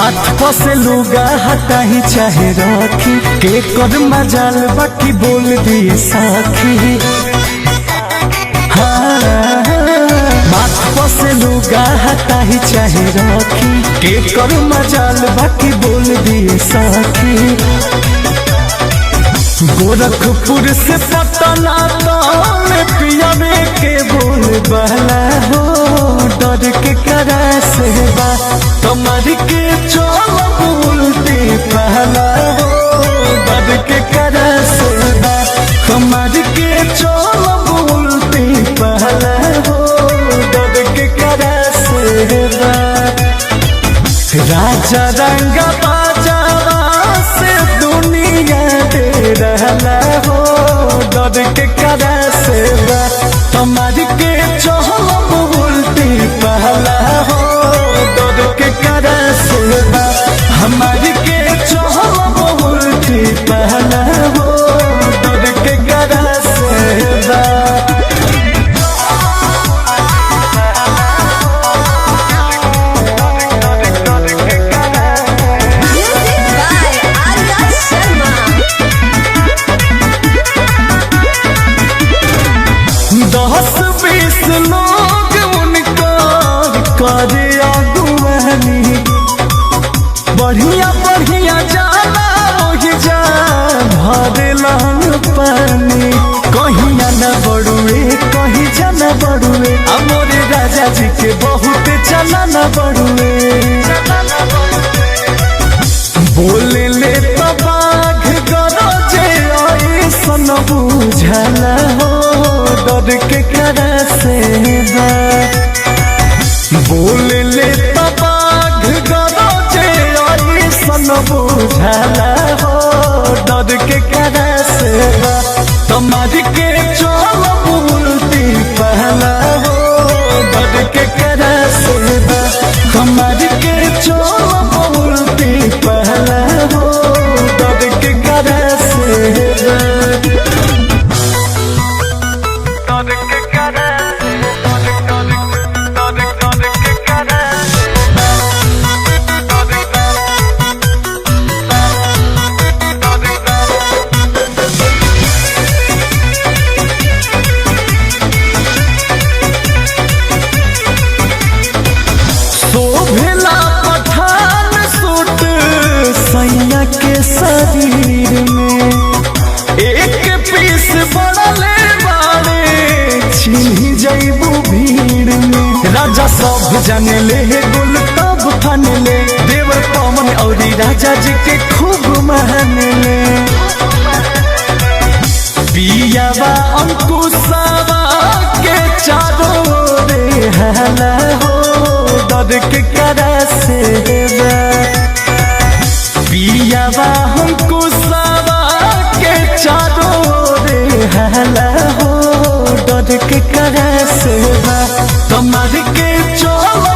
माथ पसे लुगा हटा ही चाहे रखी के कर मजाल बाकी बोल दिए साखी। हाँ माथ पसे लुगा हटा ही चाहे रखी के कर मजाल बाकी बोल दिए साखी। गोरखपुर से पटना तक पियावे के बोल बहला हो डर के करा से बा कमर के चोल बोलते पहला हो डर के करा से बा कमर के चोल बोलते पहला हो डर के करा से बा। राजा रंग बाजावा से दुनिया दे रहला हो डर के करा से बा कमर के चोल बोलते पहला हो डर के करा से बा हमारी के चोल बोलते पहला हो डर के करा से बा। दस बीस लोग उनका करे अगुवानी बढ़िया बढ़िया जाला वही जा भरे लाल पानी कहीं न बड़ुए कहीं जाना बड़ुए मोरे राजा जी के बहुत चला न बड़ुए बोले ले तो बाघ गरजे ऐसन बुझला हो डर के करा से बा बोल ले तो बाघ गरजे ऐसन बुझला हो डर के करा से बा तुम्हारी के चोल बोलती पहला हो डर के करा से बा तुम्हारी के चोल बोलती पहला हो डर के करा से बा। शोभला पठान सूट सैया के शरीर में एक पीस बड़ले बाड़े छिन्ही जैबू भीड़ में राजा सब जाने ले गुल तब फन ले देवर पवन और राजा जी के खूब मान ले पियावा अंकुशवा के चारों रे हला हो डर के करा से बा पियावा अंकुशवा के चारों रे हला हो डर के करा से बा कमर के चोल